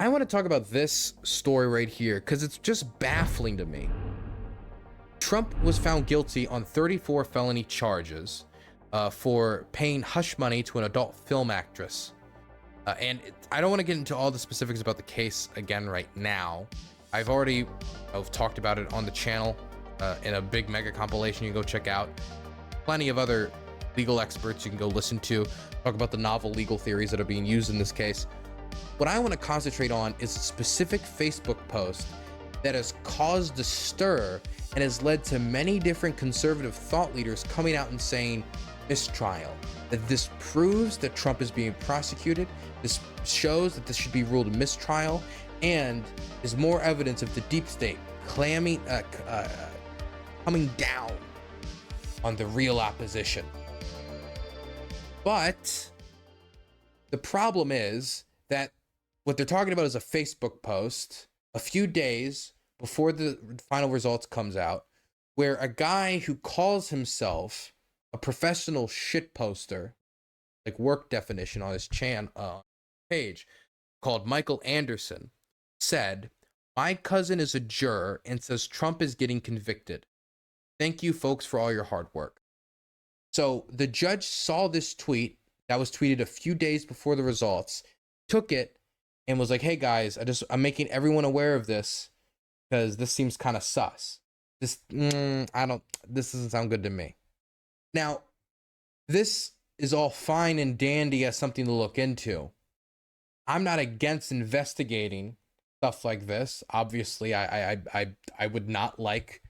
I want to talk about this story right here because it's just baffling to me. Trump was found guilty on 34 felony charges for paying hush money to an adult film actress. I don't want to get into all the specifics about the case again right now. I've talked about it on the channel in a big mega compilation you can go check out. Plenty of other legal experts you can go listen to, talk about the novel legal theories that are being used in this case. What I want to concentrate on is a specific Facebook post that has caused a stir and has led to many different conservative thought leaders coming out and saying mistrial, that this proves that Trump is being prosecuted, this shows that this should be ruled a mistrial, and is more evidence of the deep state coming down on the real opposition. But the problem is that what they're talking about is a Facebook post a few days before the final results comes out, where a guy who calls himself a professional shit poster, like work definition on his page, called Michael Anderson, said, "My cousin is a juror and says Trump is getting convicted. Thank you folks for all your hard work." So the judge saw this tweet that was tweeted a few days before the results, took it and was like, "Hey guys, I'm making everyone aware of this because this seems kind of sus. This doesn't sound good to me." Now, this is all fine and dandy as something to look into. I'm not against investigating stuff like this. Obviously, I would not like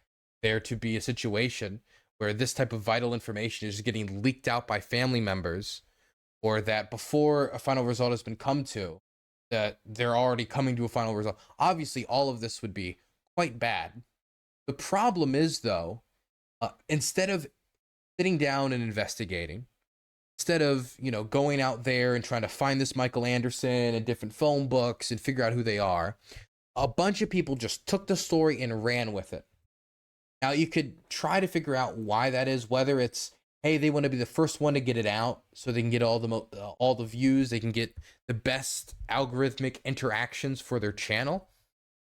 there to be a situation where this type of vital information is getting leaked out by family members, or that before a final result has been come to, that they're already coming to a final result. Obviously, all of this would be quite bad. The problem is, though, instead of sitting down and investigating, instead of, going out there and trying to find this Michael Anderson in different phone books and figure out who they are, a bunch of people just took the story and ran with it. Now, you could try to figure out why that is, whether it's, hey, they want to be the first one to get it out so they can get all the views, they can get the best algorithmic interactions for their channel.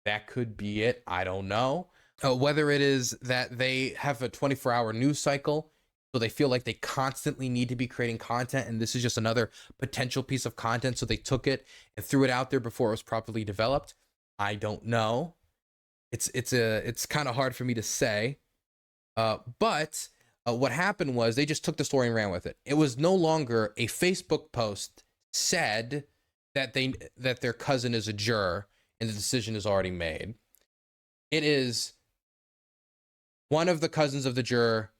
That could be it. I don't know. Whether it is that they have a 24-hour news cycle, so they feel like they constantly need to be creating content, and this is just another potential piece of content, so they took it and threw it out there before it was properly developed. I don't know. It's kind of hard for me to say. But what happened was they just took the story and ran with it. It was no longer a Facebook post said that their cousin is a juror and the decision is already made. It is one of the cousins of the juror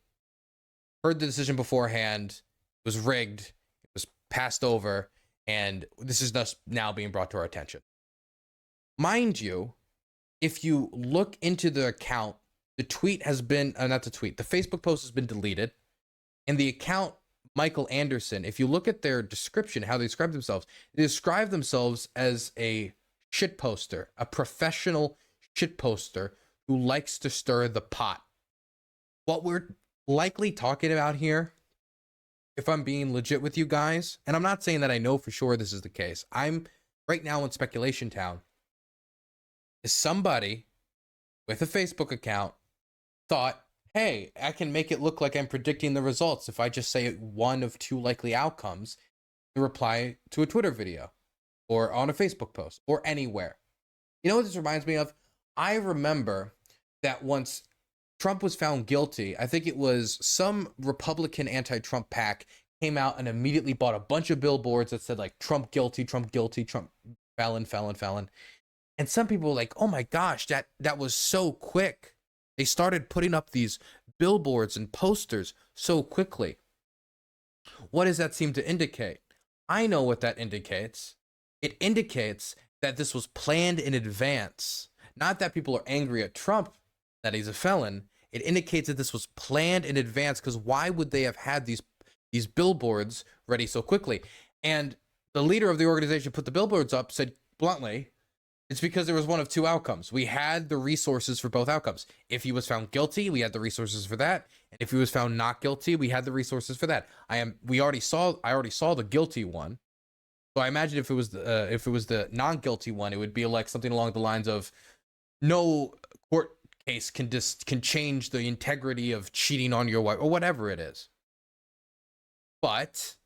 heard the decision beforehand, it was rigged, it was passed over, and this is thus now being brought to our attention. Mind you, if you look into the account, the tweet has been, the Facebook post has been deleted, and the account, Michael Anderson, if you look at their description, how they describe themselves as a shit poster, a professional shit poster who likes to stir the pot. What we're likely talking about here, if I'm being legit with you guys, and I'm not saying that I know for sure this is the case, I'm right now in speculation town, is somebody with a Facebook account thought, hey, I can make it look like I'm predicting the results if I just say one of two likely outcomes to reply to a Twitter video or on a Facebook post or anywhere. You know what this reminds me of? I remember that once Trump was found guilty, I think it was some Republican anti-Trump PAC came out and immediately bought a bunch of billboards that said like Trump guilty, Trump guilty, Trump felon, felon, felon. And some people were like, oh my gosh, that was so quick. They started putting up these billboards and posters so quickly. What does that seem to indicate? I know what that indicates. It indicates that this was planned in advance. Not that people are angry at Trump that he's a felon. It indicates that this was planned in advance, because why would they have had these billboards ready so quickly? And the leader of the organization put the billboards up, said bluntly, it's because there was one of two outcomes. We had the resources for both outcomes. If he was found guilty, we had the resources for that. And if he was found not guilty, we had the resources for that. I already saw the guilty one. So I imagine if it was the non-guilty one, it would be like something along the lines of, no court case can change the integrity of cheating on your wife, or whatever it is. But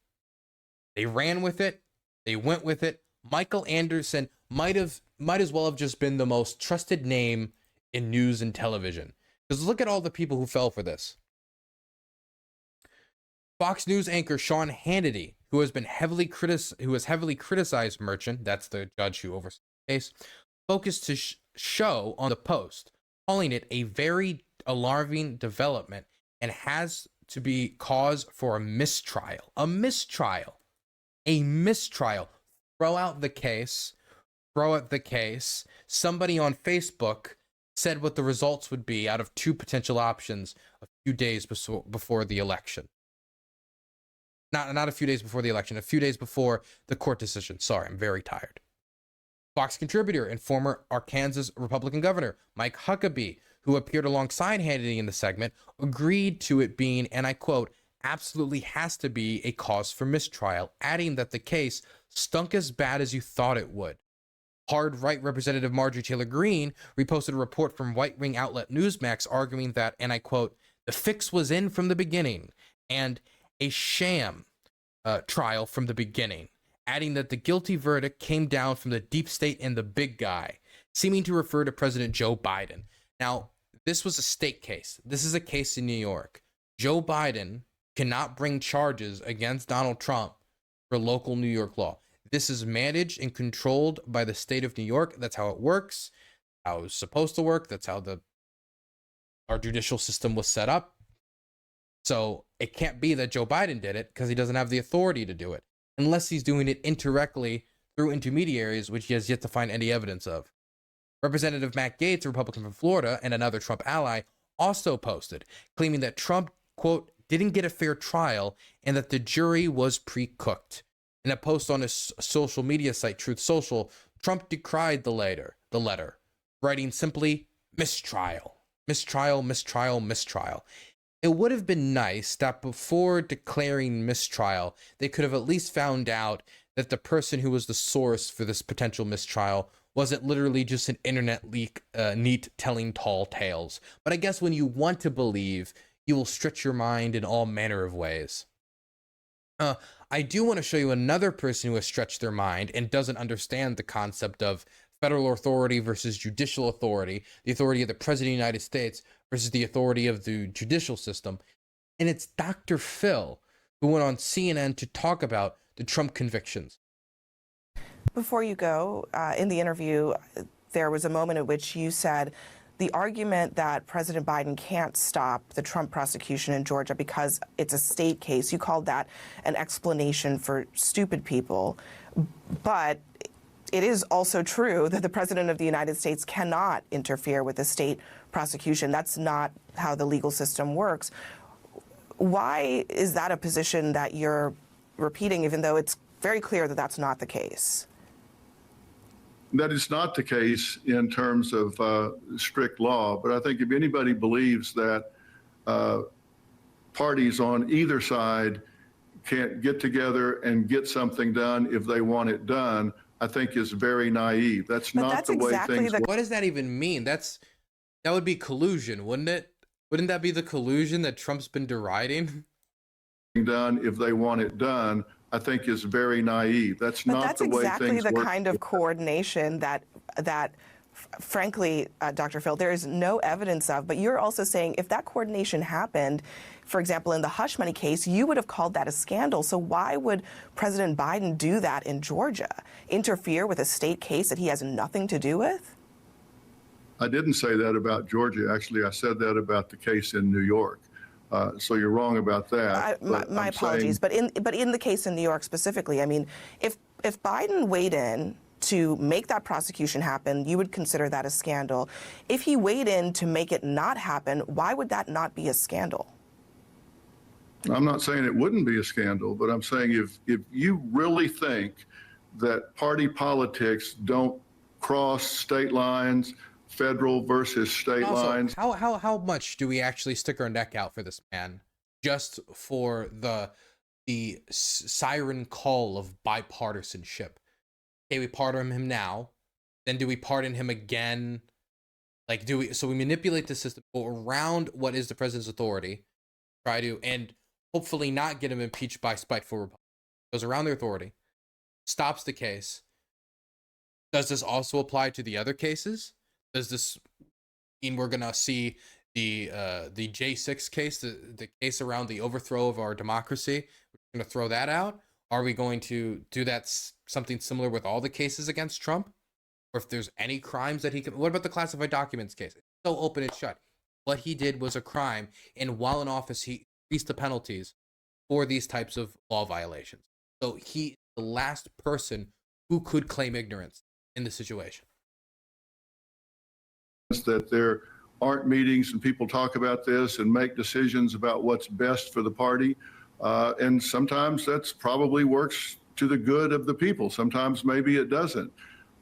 they ran with it. They went with it. Michael Anderson might as well have just been the most trusted name in news and television. Because look at all the people who fell for this. Fox News anchor Sean Hannity, who has heavily criticized Merchant, that's the judge who oversaw the case, focused to show on the Post, calling it a very alarming development and has to be cause for a mistrial. A mistrial. A mistrial. Throw out the case. Somebody on Facebook said what the results would be out of two potential options a few days before the election. Not a few days before the election, a few days before the court decision. Sorry, I'm very tired. Fox contributor and former Arkansas Republican governor Mike Huckabee, who appeared alongside Hannity in the segment, agreed to it being, and I quote, absolutely has to be a cause for mistrial, adding that the case stunk as bad as you thought it would. Hard right Representative Marjorie Taylor Greene reposted a report from right-wing outlet Newsmax arguing that, and I quote, the fix was in from the beginning and a sham trial from the beginning, adding that the guilty verdict came down from the deep state and the big guy, seeming to refer to President Joe Biden. Now, this was a state case. This is a case in New York. Joe Biden cannot bring charges against Donald Trump for local New York law. This is managed and controlled by the state of New York. That's how it works, how it's supposed to work. That's how our judicial system was set up. So it can't be that Joe Biden did it because he doesn't have the authority to do it, unless he's doing it indirectly through intermediaries, which he has yet to find any evidence of. Representative Matt Gaetz, a Republican from Florida and another Trump ally, also posted, claiming that Trump, quote, didn't get a fair trial and that the jury was pre-cooked. In a post on his social media site, Truth Social, Trump decried the letter, writing simply, mistrial, mistrial, mistrial, mistrial. It would have been nice that before declaring mistrial, they could have at least found out that the person who was the source for this potential mistrial wasn't literally just an internet leak, neat telling tall tales. But I guess when you want to believe, you will stretch your mind in all manner of ways. I do want to show you another person who has stretched their mind and doesn't understand the concept of federal authority versus judicial authority, the authority of the President of the United States versus the authority of the judicial system. And it's Dr. Phil, who went on CNN to talk about the Trump convictions. Before you go, in the interview, there was a moment at which you said the argument that President Biden can't stop the Trump prosecution in Georgia because it's a state case, you called that an explanation for stupid people. But it is also true that the President of the United States cannot interfere with the state prosecution. That's not how the legal system works. Why is that a position that you're repeating, even though it's very clear that that's not the case? That is not the case in terms of strict law, but I think if anybody believes that parties on either side can't get together and get something done if they want it done, I think is very naive. That's not the way things work. What does that even mean? That would be collusion, wouldn't it? Wouldn't that be the collusion that Trump's been deriding? Done if they want it done, I think is very naive. That's not the way things work. That's exactly the kind of coordination that frankly, Dr. Phil, there is no evidence of. But you're also saying if that coordination happened, for example, in the hush money case, you would have called that a scandal. So why would President Biden do that in Georgia, interfere with a state case that he has nothing to do with? I didn't say that about Georgia. Actually, I said that about the case in New York. So you're wrong about that. My apologies, but in the case in New York specifically, I mean, if Biden weighed in to make that prosecution happen, you would consider that a scandal. If he weighed in to make it not happen, why would that not be a scandal? I'm not saying it wouldn't be a scandal, but I'm saying if you really think that party politics don't cross state lines, federal versus state lines. How much do we actually stick our neck out for this man just for the the siren call of bipartisanship. Okay, we pardon him now. Then do we pardon him again? Like, so we manipulate the system, go around what is the president's authority, try to, and hopefully not get him impeached by spiteful Republicans. Goes around their authority, stops the case. Does this also apply to the other cases? Does this mean we're gonna see the J6 case, the case around the overthrow of our democracy? We're gonna throw that out? Are we going to do that something similar with all the cases against Trump? Or if there's any crimes that he could, what about the classified documents case? It's so open and shut. What he did was a crime, and while in office, he increased the penalties for these types of law violations. So he's the last person who could claim ignorance in the situation. That there aren't meetings and people talk about this and make decisions about what's best for the party. And sometimes that's probably works to the good of the people. Sometimes maybe it doesn't.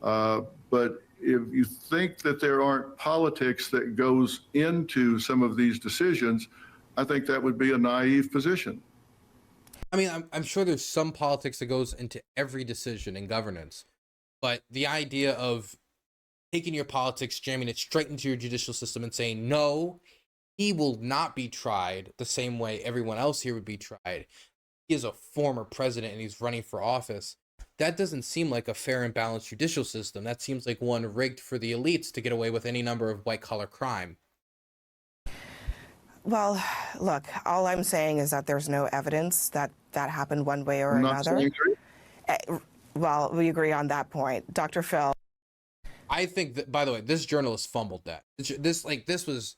But if you think that there aren't politics that goes into some of these decisions, I think that would be a naive position. I mean, I'm sure there's some politics that goes into every decision in governance, but the idea of taking your politics, jamming it straight into your judicial system and saying, no, he will not be tried the same way everyone else here would be tried. He is a former president and he's running for office. That doesn't seem like a fair and balanced judicial system. That seems like one rigged for the elites to get away with any number of white-collar crime. Well, look, all I'm saying is that there's no evidence that that happened one way or I'm not another. saying Well, we agree on that point. Dr. Phil. I think that, by the way, this journalist fumbled that. This was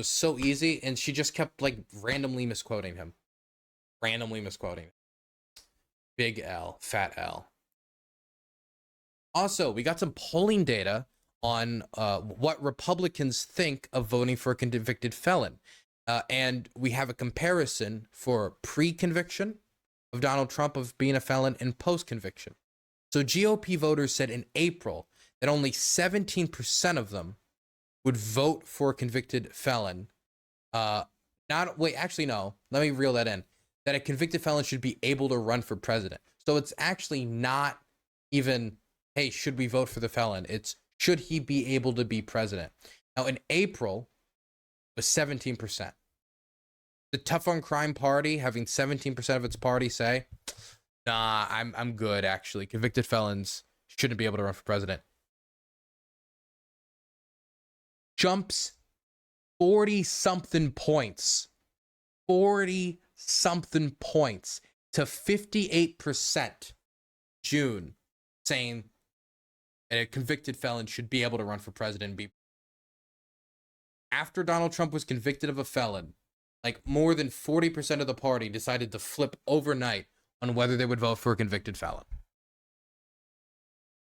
so easy, and she just kept like randomly misquoting him. Big L, fat L. Also, we got some polling data on what Republicans think of voting for a convicted felon. And we have a comparison for pre-conviction of Donald Trump of being a felon and post-conviction. So GOP voters said in April that only 17% of them would vote for a convicted felon. Let me reel that in. That a convicted felon should be able to run for president. So it's actually not even, hey, should we vote for the felon? It's, should he be able to be president? Now, in April, it was 17%. The Tough on Crime party having 17% of its party say, nah, I'm good, actually. Convicted felons shouldn't be able to run for president. Jumps 40-something points. 40-something points to 58% June, saying that a convicted felon should be able to run for president and be. After Donald Trump was convicted of a felon, like more than 40% of the party decided to flip overnight on whether they would vote for a convicted felon.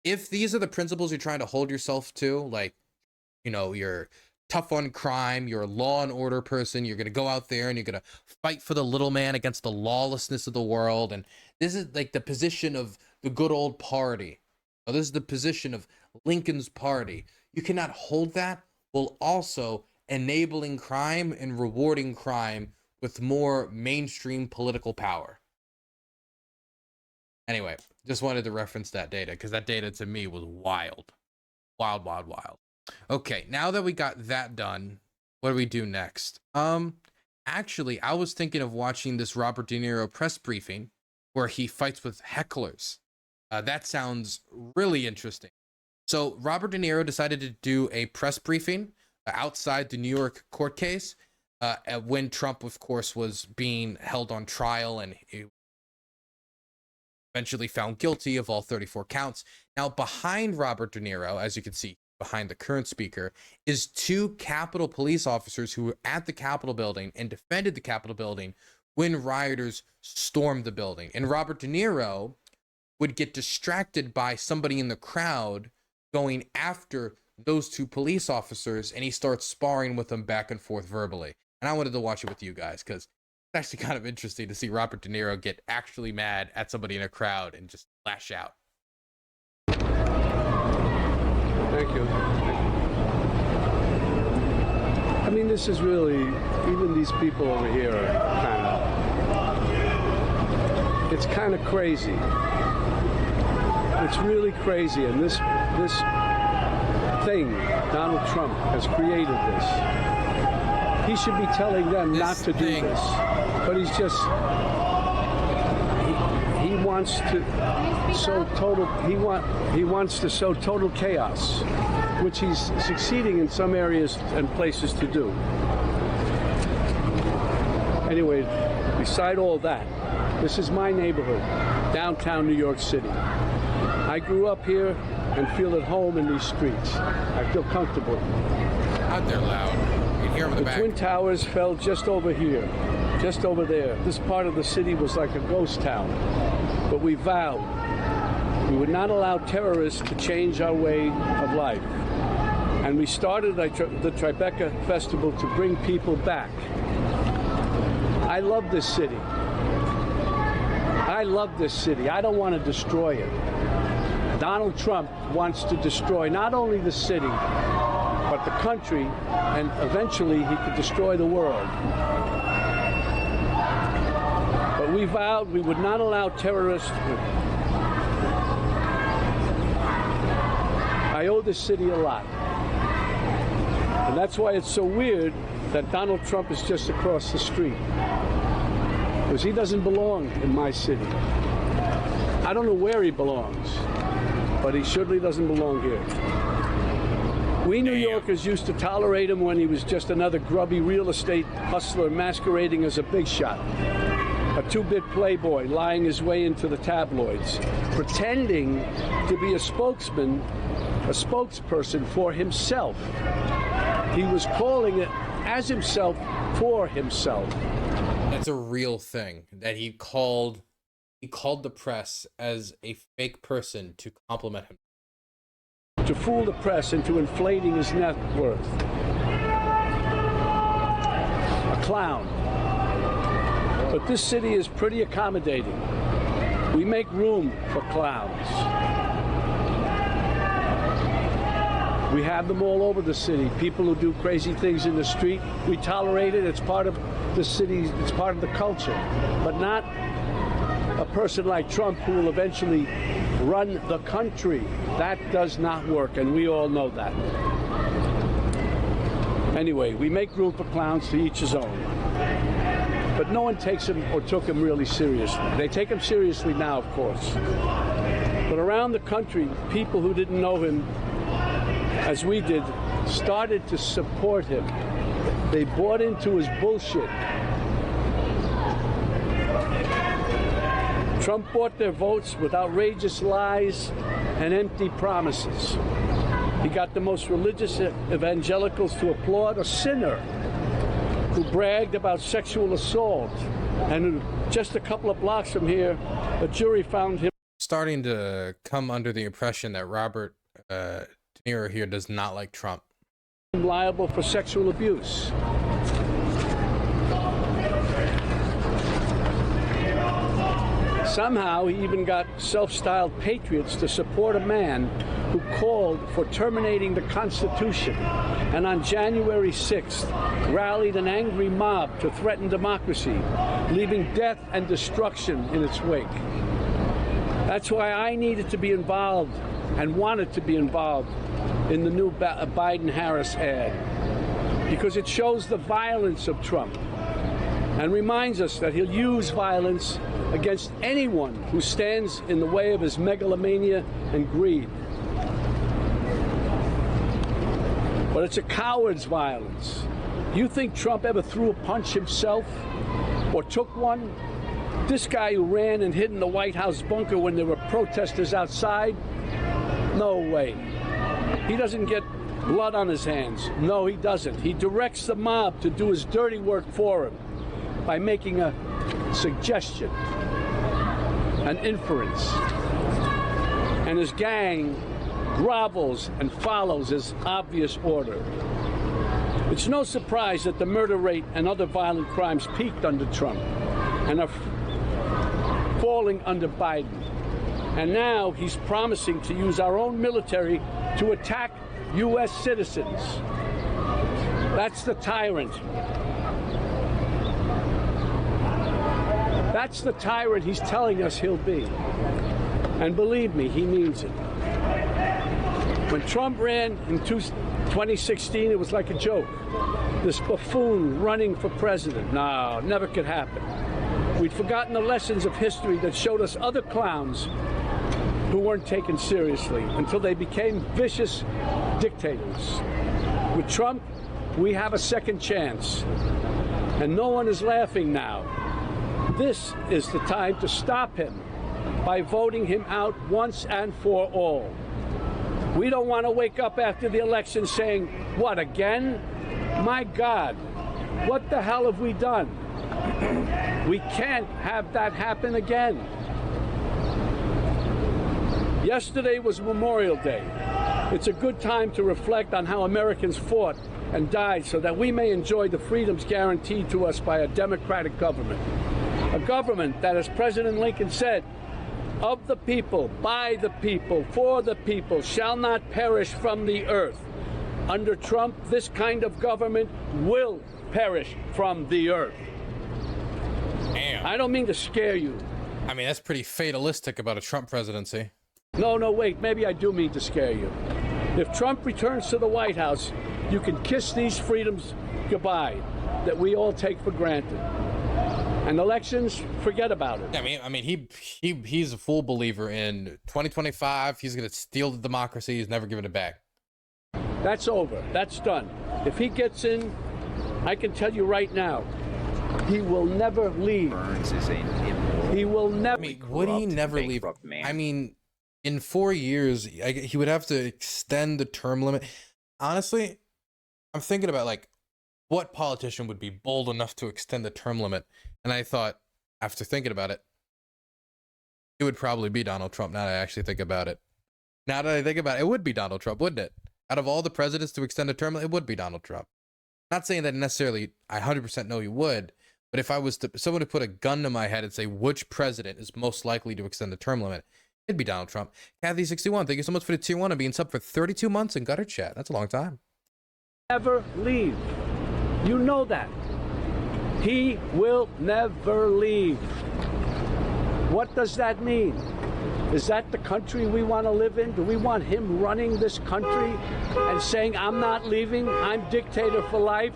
If these are the principles you're trying to hold yourself to, like, you know, you're tough on crime, you're a law and order person, you're going to go out there and you're going to fight for the little man against the lawlessness of the world, and this is like the position of the good old party. This is the position of Lincoln's party. You cannot hold that while also enabling crime and rewarding crime with more mainstream political power. Anyway, just wanted to reference that data because that data to me was wild. Wild, wild, wild. Okay, now that we got that done, what do we do next? Actually, I was thinking of watching this Robert De Niro press briefing where he fights with hecklers. That sounds really interesting. So Robert De Niro decided to do a press briefing outside the New York court case when Trump, of course, was being held on trial and he eventually found guilty of all 34 counts. Now, behind Robert De Niro, as you can see, behind the current speaker, is two Capitol police officers who were at the Capitol building and defended the Capitol building when rioters stormed the building. And Robert De Niro would get distracted by somebody in the crowd going after those two police officers, and he starts sparring with them back and forth verbally. And I wanted to watch it with you guys because it's actually kind of interesting to see Robert De Niro get actually mad at somebody in a crowd and just lash out. Thank you. I mean, this is really, even these people over here are kind of It's kind of crazy. It's really crazy, and this thing, Donald Trump, has created this. He should be telling them not to do this, but he's just, he wants to sow total, he wants to sow total chaos, which he's succeeding in some areas and places to do. Anyway, beside all that, this is my neighborhood, downtown New York City. I grew up here and feel at home in these streets. I feel comfortable. Out there loud. You can hear them in the back. The Twin Towers fell just over here, just over there. This part of the city was like a ghost town. But we vowed we would not allow terrorists to change our way of life. And we started the Tribeca Festival to bring people back. I love this city. I love this city. I don't want to destroy it. Donald Trump wants to destroy not only the city, but the country, and eventually he could destroy the world. But we vowed we would not allow terrorists. I owe this city a lot. And that's why it's so weird that Donald Trump is just across the street. Because he doesn't belong in my city. I don't know where he belongs, but he surely doesn't belong here. We New Yorkers used to tolerate him when he was just another grubby real estate hustler masquerading as a big shot. A two-bit playboy lying his way into the tabloids, pretending to be a spokesperson for himself. He was calling it as himself for himself. That's a real thing, that he called the press as a fake person to compliment him. To fool the press into inflating his net worth. A clown. But this city is pretty accommodating. We make room for clowns. We have them all over the city. People who do crazy things in the street, we tolerate it. It's part of the city, it's part of the culture. But not a person like Trump who will eventually run the country. That does not work, and we all know that. Anyway, we make room for clowns, to each his own. But no one takes him or took him really seriously. They take him seriously now, of course. But around the country, people who didn't know him as we did started to support him. They bought into his bullshit. Trump bought their votes with outrageous lies and empty promises. He got the most religious evangelicals to applaud a sinner who bragged about sexual assault. And just a couple of blocks from here, a jury found him Starting to come under the impression that Robert Niro here does not like Trump. liable for sexual abuse. Somehow, he even got self-styled patriots to support a man who called for terminating the Constitution, and on January 6th, rallied an angry mob to threaten democracy, leaving death and destruction in its wake. That's why I needed to be involved and wanted to be involved in the new Biden-Harris ad, because it shows the violence of Trump and reminds us that he'll use violence against anyone who stands in the way of his megalomania and greed. But it's a coward's violence. You think Trump ever threw a punch himself or took one? This guy who ran and hid in the White House bunker when there were protesters outside? No way. He doesn't get blood on his hands. No, he doesn't. He directs the mob to do his dirty work for him by making a suggestion, an inference. And his gang grovels and follows his obvious order. It's no surprise that the murder rate and other violent crimes peaked under Trump and are falling under Biden. And now he's promising to use our own military to attack U.S. citizens. That's the tyrant. That's the tyrant he's telling us he'll be. And believe me, he means it. When Trump ran in 2016, it was like a joke. This buffoon running for president. No, never could happen. We'd forgotten the lessons of history that showed us other clowns who weren't taken seriously until they became vicious dictators. With Trump, we have a second chance. And no one is laughing now. This is the time to stop him by voting him out once and for all. We don't want to wake up after the election saying, what, again? My God, what the hell have we done? We can't have that happen again. Yesterday was Memorial Day. It's a good time to reflect on how Americans fought and died so that we may enjoy the freedoms guaranteed to us by a democratic government. A government that, as President Lincoln said, of the people, by the people, for the people, shall not perish from the earth. Under Trump, this kind of government will perish from the earth. Damn. I don't mean to scare you. I mean, that's pretty fatalistic about a Trump presidency. No, wait, maybe I do mean to scare you. If Trump returns to the White House, you can kiss these freedoms goodbye that we all take for granted. And elections, forget about it. I mean, he's a full believer in 2025. He's going to steal the democracy. He's never giving it back. That's over. That's done. If he gets in, I can tell you right now, he will never leave. Burns is an immoral. He will never. I mean, would he never leave? Man. I mean, in 4 years, he would have to extend the term limit. Honestly, I'm thinking about, like, what politician would be bold enough to extend the term limit? And I thought, after thinking about it, it would probably be Donald Trump. Now that I actually think about it. Now that I think about it, it would be Donald Trump, wouldn't it? Out of all the presidents to extend a term, it would be Donald Trump. Not saying that necessarily I 100% know he would, but if I was to, someone to put a gun to my head and say which president is most likely to extend the term limit, it'd be Donald Trump. Kathy61, thank you so much for the tier 1 and being sub for 32 months in Gutter Chat. That's a long time. Never leave. You know that. He will never leave. What does that mean? Is that the country we want to live in? Do we want him running this country and saying, I'm not leaving, I'm dictator for life?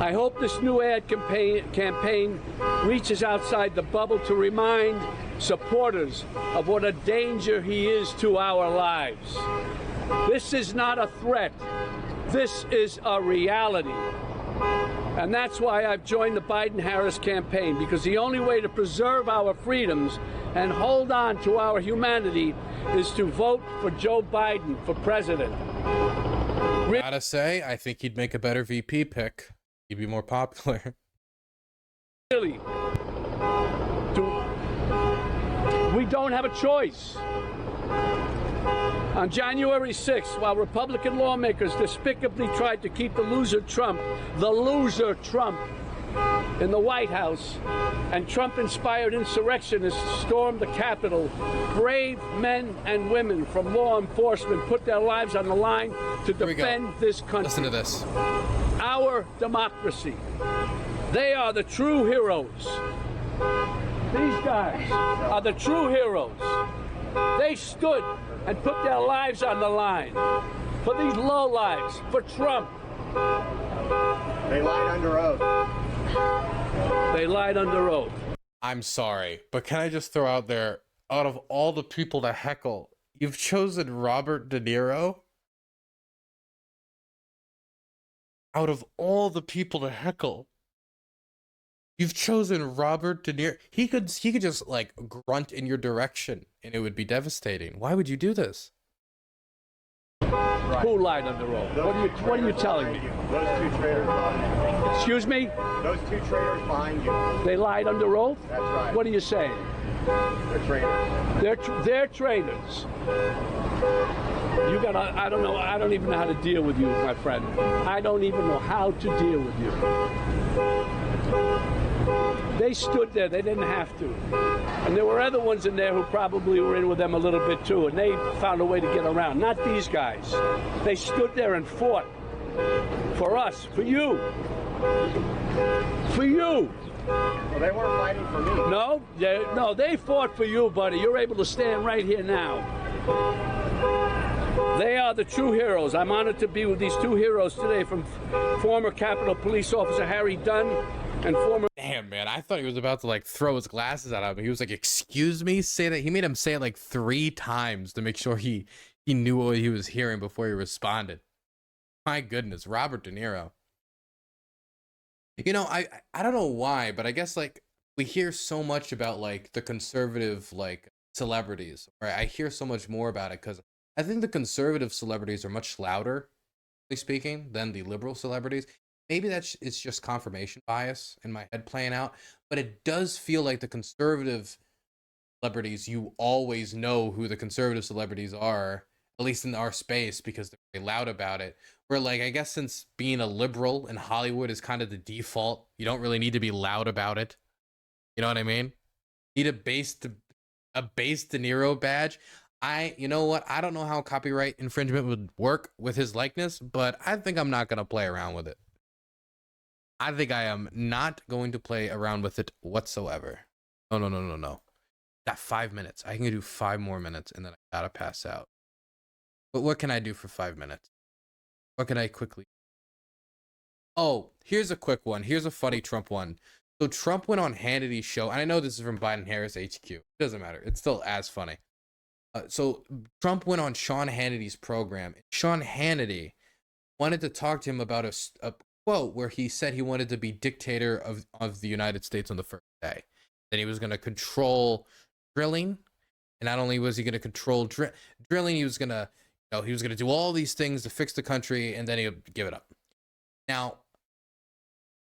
I hope this new ad campaign reaches outside the bubble to remind supporters of what a danger he is to our lives. This is not a threat. This is a reality. And that's why I've joined the Biden-Harris campaign, because the only way to preserve our freedoms and hold on to our humanity is to vote for Joe Biden for president. Gotta say, I think he'd make a better VP pick. He'd be more popular. Really, we don't have a choice. On January 6th, while Republican lawmakers despicably tried to keep the loser Trump, in the White House, and Trump-inspired insurrectionists stormed the Capitol, brave men and women from law enforcement put their lives on the line to defend this country. Listen to this. Our democracy. They are the true heroes. These guys are the true heroes. They stood and put their lives on the line for these lowlives, for Trump. They lied under oath. They lied under oath. I'm sorry, but can I just throw out there, out of all the people to heckle, you've chosen Robert De Niro? Out of all the people to heckle, you've chosen Robert De Niro. He could just like grunt in your direction and it would be devastating. Why would you do this? Right. Who lied under oath? What are you telling me? Those two traitors behind you. Excuse me? Those two traitors behind you. They lied under oath? That's right. What are you saying? They're traitors. They're traitors. You gotta, I don't know, I don't even know how to deal with you, my friend. I don't even know how to deal with you. They stood there, they didn't have to. And there were other ones in there who probably were in with them a little bit too, and they found a way to get around. Not these guys. They stood there and fought for us, for you. For you. Well, they weren't fighting for me. No, they fought for you, buddy. You're able to stand right here now. They are the true heroes. I'm honored to be with these two heroes today, from former Capitol Police Officer Harry Dunn and former... Damn, man, I thought he was about to like throw his glasses at him. He was like, excuse me, say that. He made him say it like 3 times to make sure he knew what he was hearing before he responded. My goodness, Robert De Niro. You know, I don't know why, but I guess like we hear so much about like the conservative like celebrities, right? I hear so much more about it because I think the conservative celebrities are much louder, speaking, than the liberal celebrities. Maybe it's just confirmation bias in my head playing out, but it does feel like the conservative celebrities, you always know who the conservative celebrities are, at least in our space, because they're very loud about it. Where like, I guess since being a liberal in Hollywood is kind of the default, you don't really need to be loud about it. You know what I mean? Need a base De Niro badge. You know what? I don't know how copyright infringement would work with his likeness, but I think I'm not going to play around with it. I think I am not going to play around with it whatsoever. No. Got 5 minutes. I can do 5 more minutes and then I gotta pass out. But what can I do for 5 minutes? What can I quickly... Oh, here's a quick one. Here's a funny Trump one. So Trump went on Hannity's show, and I know this is from Biden-Harris HQ. It doesn't matter. It's still as funny. So Trump went on Sean Hannity's program. Sean Hannity wanted to talk to him about a quote where he said he wanted to be dictator of the United States on the first day. Then he was going to control drilling. And not only was he going to control drilling, he was going to do all these things to fix the country, and then he'll give it up. Now,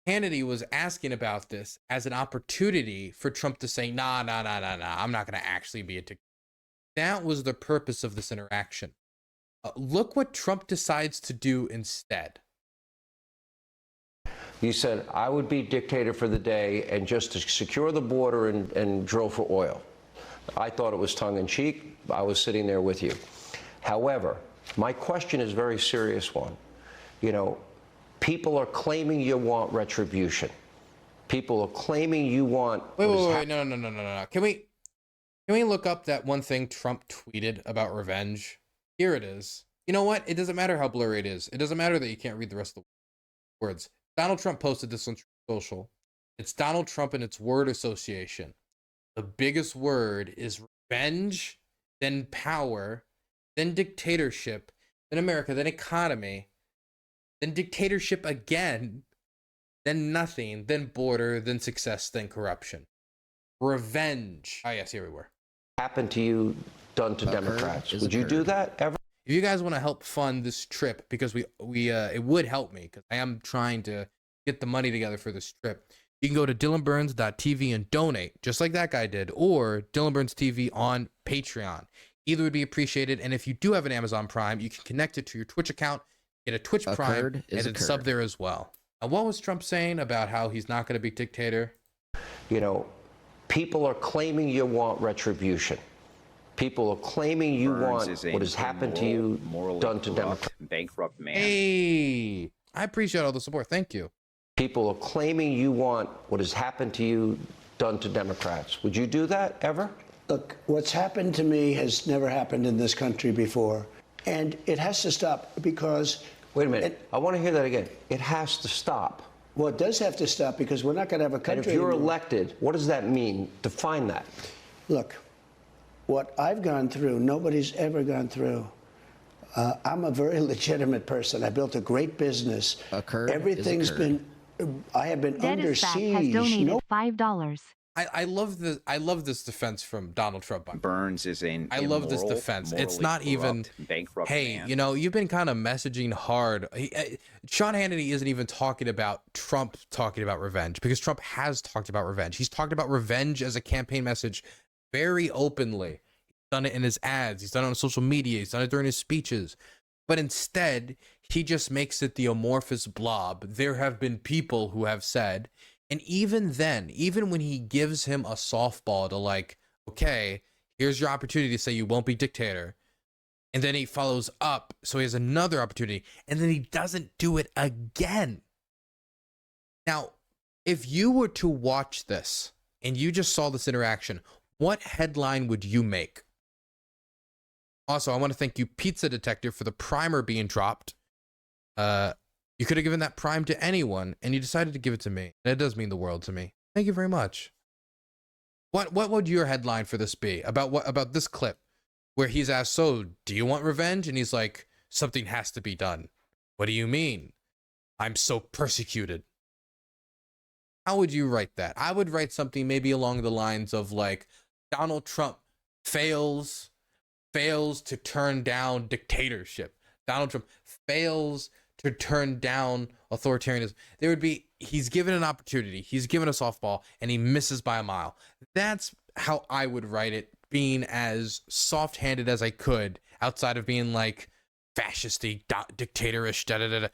Hannity was asking about this as an opportunity for Trump to say, nah, I'm not going to actually be a dictator. That was the purpose of this interaction. Look what Trump decides to do instead. You said, I would be dictator for the day and just to secure the border and drill for oil. I thought it was tongue-in-cheek. I was sitting there with you. However, my question is a very serious one. You know, people are claiming you want retribution. People are claiming you want... Wait, no. Can we look up that one thing Trump tweeted about revenge? Here it is. You know what? It doesn't matter how blurry it is. It doesn't matter that you can't read the rest of the words. Donald Trump posted this on social. It's Donald Trump and its word association. The biggest word is revenge, then power, then dictatorship, then America, then economy, then dictatorship again, then nothing, then border, then success, then corruption. Revenge. Ah, yes, here we were. Happened to you, done to Democrats. Would you do that ever? If you guys want to help fund this trip, because it would help me, because I am trying to get the money together for this trip, you can go to DylanBurns.tv and donate, just like that guy did, or Dylan Burns TV on Patreon. Either would be appreciated, and if you do have an Amazon Prime, you can connect it to your Twitch account, get a Twitch Prime, and then sub there as well. And what was Trump saying about how he's not going to be dictator? You know, people are claiming you want retribution. People are claiming you want what has happened to you done to Democrats. Bankrupt man. Hey, I appreciate all the support. Thank you. People are claiming you want what has happened to you done to Democrats. Would you do that ever? Look, what's happened to me has never happened in this country before. And it has to stop because... Wait a minute. I want to hear that again. It has to stop. Well, it does have to stop because we're not going to have a country And if you're anymore. elected, what does that mean? Define that. Look, what I've gone through, nobody's ever gone through. I'm a very legitimate person. I built a great business. Everything's been... I have been under siege. has donated $5. I love this defense from Donald Trump. Burns is an I love this defense. It's not even, hey, man. you know, you've been kind of messaging hard. Sean Hannity isn't even talking about Trump talking about revenge, because Trump has talked about revenge. He's talked about revenge as a campaign message very openly. He's done it in his ads. He's done it on social media. He's done it during his speeches. But instead, he just makes it the amorphous blob. There have been people who have said, and even then, even when he gives him a softball to like, okay, here's your opportunity to say you won't be dictator. And then he follows up. So he has another opportunity. And then he doesn't do it again. Now, if you were to watch this and you just saw this interaction, what headline would you make? Also, I want to thank you, Pizza Detective, for the primer being dropped. You could have given that prime to anyone, and you decided to give it to me. And it does mean the world to me. Thank you very much. What would your headline for this be? About this clip where he's asked, so do you want revenge? And he's like, something has to be done. What do you mean? I'm so persecuted. How would you write that? I would write something maybe along the lines of like, Donald Trump fails to turn down dictatorship. Donald Trump fails to turn down authoritarianism. There would be, he's given an opportunity, he's given a softball, and he misses by a mile. That's how I would write it, being as soft-handed as I could, outside of being like fascisty, dictatorish, da-da-da-da.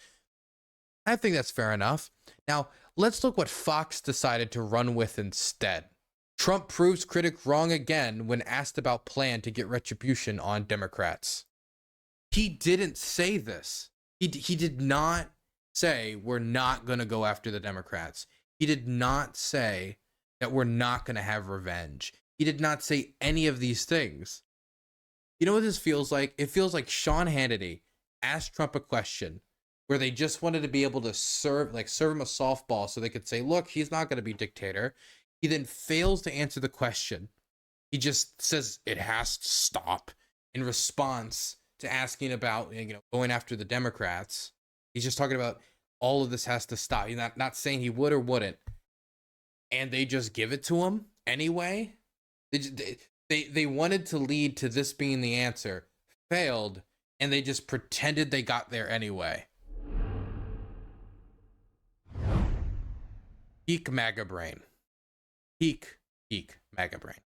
I think that's fair enough. Now, let's look what Fox decided to run with instead. Trump proves critic wrong again when asked about plan to get retribution on Democrats. He didn't say this. He did not say we're not going to go after the Democrats. He did not say that we're not going to have revenge. He did not say any of these things. You know what this feels like? It feels like Sean Hannity asked Trump a question where they just wanted to be able to serve him a softball so they could say, look, he's not going to be dictator. He then fails to answer the question. He just says it has to stop in response to asking about, going after the Democrats. He's just talking about all of this has to stop. He's not saying he would or wouldn't. And they just give it to him anyway. They wanted to lead to this being the answer, failed, and they just pretended they got there anyway. Peak MAGA brain. Peak MAGA brain.